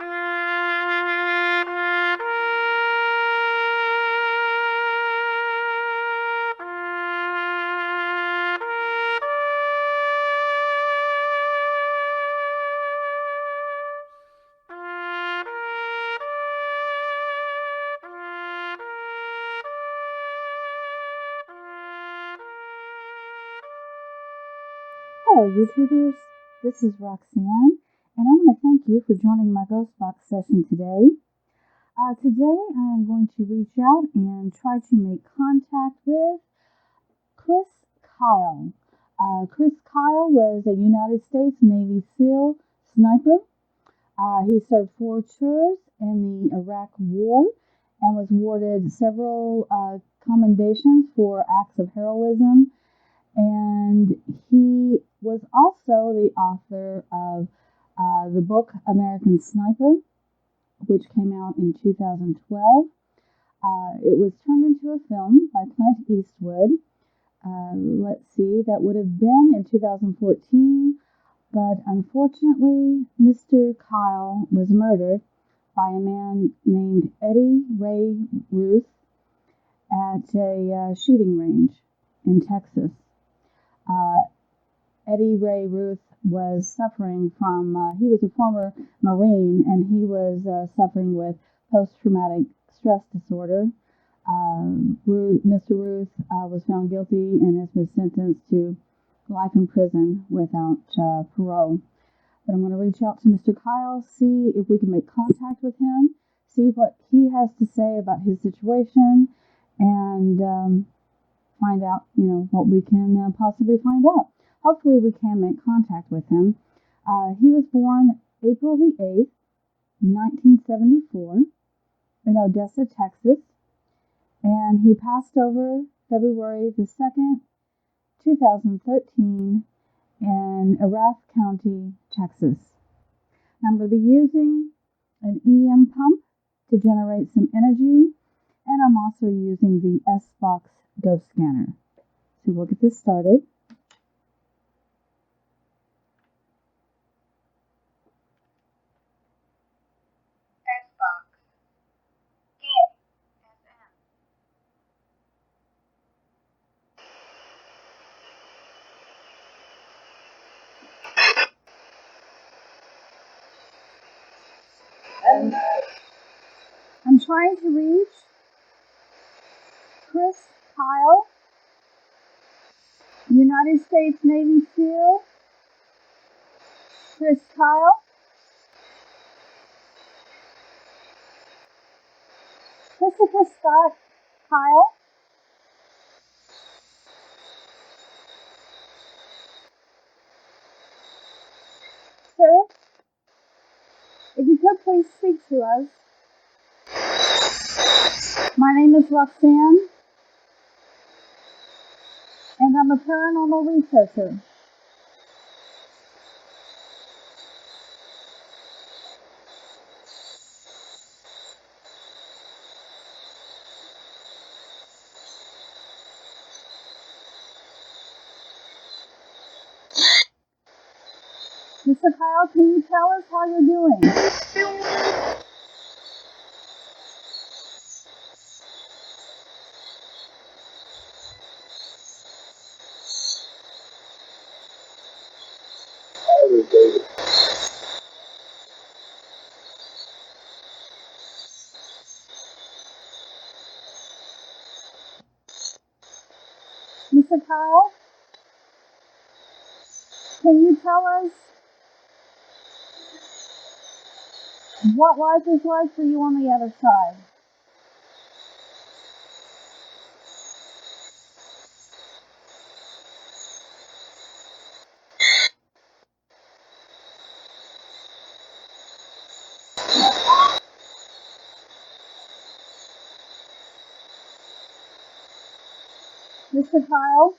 Hello YouTubers, this is Roxanne, and I want to thank you for joining my Ghost Box session today. Today I am going to reach out and try to make contact with Chris Kyle. Chris Kyle was a United States Navy SEAL sniper. He served 4 tours in the Iraq War and was awarded several commendations for acts of heroism. And he was also the author of the book American Sniper, which came out in 2012. It was turned into a film by Clint Eastwood. Let's see, that would have been in 2014, but unfortunately, Mr. Kyle was murdered by a man named Eddie Ray Ruth at a shooting range in Texas. Eddie Ray Ruth was suffering from, he was a former Marine, and he was suffering with post-traumatic stress disorder. Mr. Ruth was found guilty and has been sentenced to life in prison without parole. But I'm going to reach out to Mr. Kyle, see if we can make contact with him, see what he has to say about his situation, and find out, what we can possibly find out. Hopefully we can make contact with him. He was born April the 8th, 1974, in Odessa, Texas, and he passed over February the 2nd, 2013, in Arath County, Texas. I'm going to be using an EM pump to generate some energy, and I'm also using the S-Box Ghost Scanner. So we'll get this started. S-Box. I'm trying to reach Chris Kyle, United States Navy SEAL. Chris Kyle. Christopher Scott Kyle. Sir, if you could please speak to us. My name is Roxanne, and I'm a paranormal researcher. Mr. Kyle, can you tell us how you're doing? Mr. Kyle, can you tell us what life is like for you on the other side? Mr. Kyle,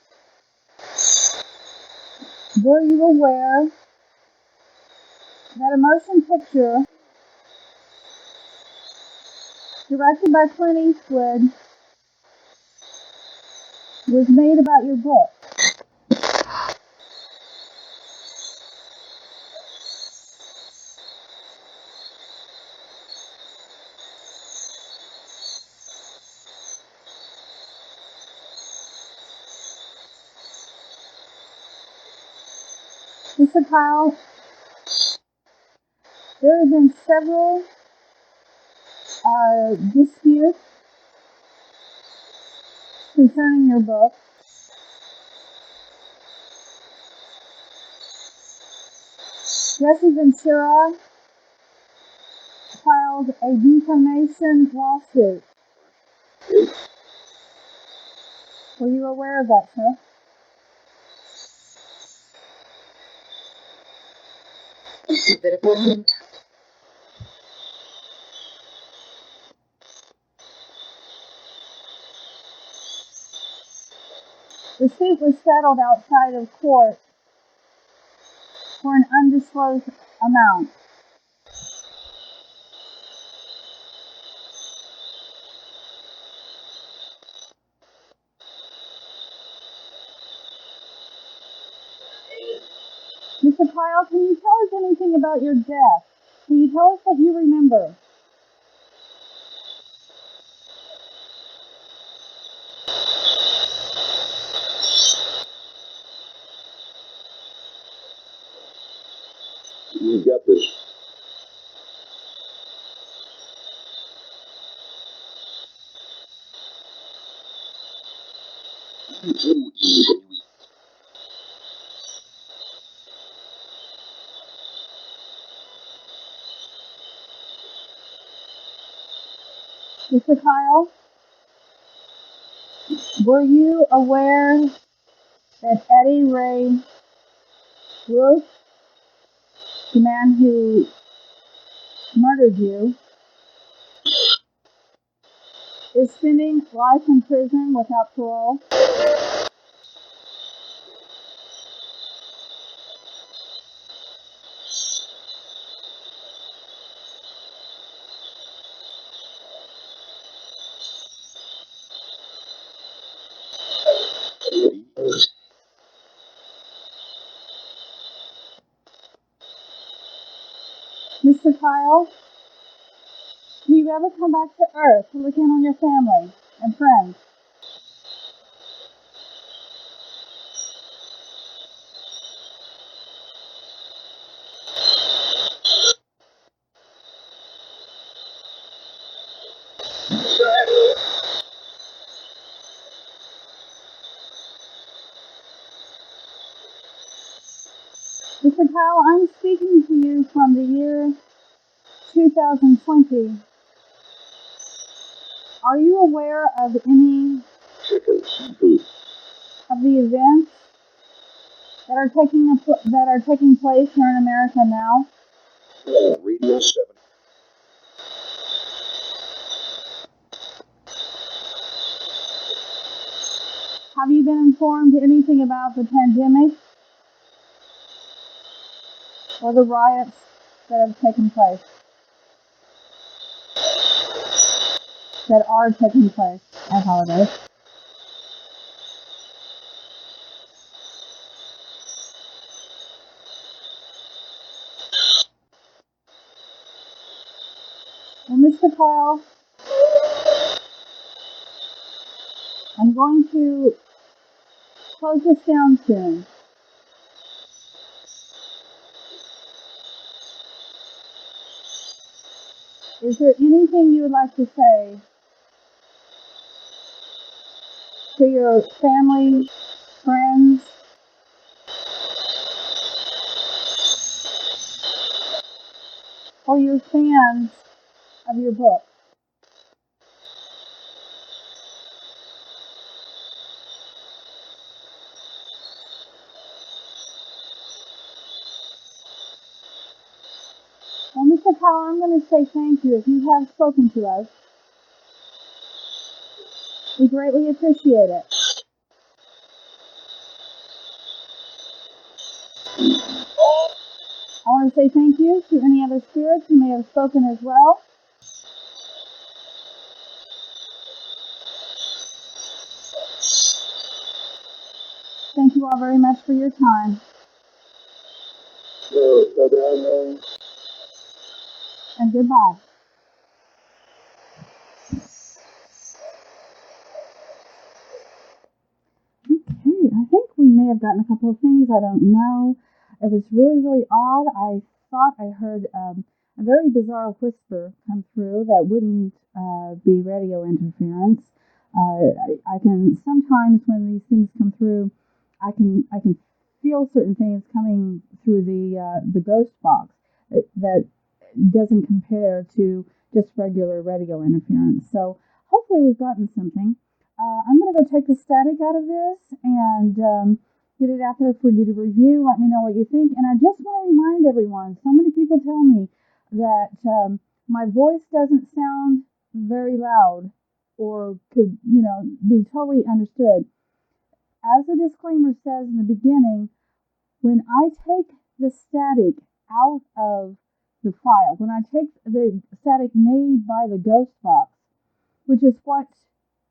were you aware that a motion picture directed by Clint Eastwood was made about your book? Mr. Kyle, there have been several disputes concerning your book. Jesse Ventura filed a defamation lawsuit. Were you aware of that, sir? The suit was settled outside of court for an undisclosed amount. Mr. Kyle, can you tell us anything about your death? Can you tell us what you remember? You got this. Mr. Kyle, were you aware that Eddie Ray Ruth, the man who murdered you, is spending life in prison without parole? Mr. Kyle, do you ever come back to Earth to look in on your family and friends? Mr. Kyle, I'm speaking to you from the year 2020. Are you aware of any of the events that are taking place here in America now? Radio 7. Have you been informed anything about the pandemic or the riots that have taken place? That are taking place. I apologize. Well, Mr. Kyle, I'm going to close this down soon. Is there anything you would like to say to your family, friends, or your fans of your book? Well, Mr. Kyle, I'm going to say thank you if you have spoken to us. We greatly appreciate it. I want to say thank you to any other spirits who may have spoken as well. Thank you all very much for your time. And goodbye. Okay, I think we may have gotten a couple of things. I don't know. It was really, really odd. I thought I heard a very bizarre whisper come through that wouldn't be radio interference. I can sometimes when these things come through, I can feel certain things coming through the ghost box that doesn't compare to just regular radio interference. So hopefully we've gotten something. I'm going to go take the static out of this and get it out there for you to review. Let me know what you think. And I just want to remind everyone, so many people tell me that my voice doesn't sound very loud or could, be totally understood. As the disclaimer says in the beginning, when I take the static out of the file, when I take the static made by the ghost box, which is what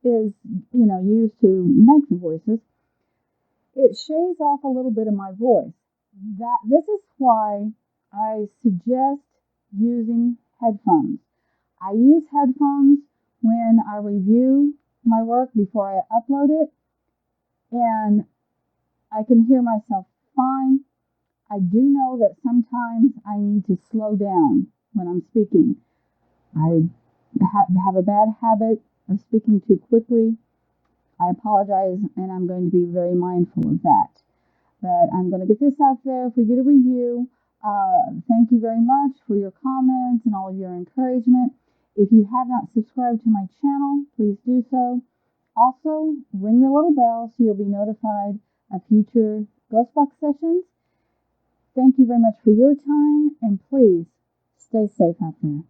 is, used to make the voices, it shaves off a little bit of my voice. This is why I suggest using headphones. I use headphones when I review my work before I upload it, and I can hear myself fine. I do know that sometimes I need to slow down when I'm speaking. I have a bad habit of speaking too quickly. I apologize, and I'm going to be very mindful of that. But I'm going to get this out there for you to review. Thank you very much for your comments and all of your encouragement. If you have not subscribed to my channel, please do so. Also, ring the little bell so you'll be notified of future Ghostbox sessions. Thank you very much for your time, and please stay safe out there.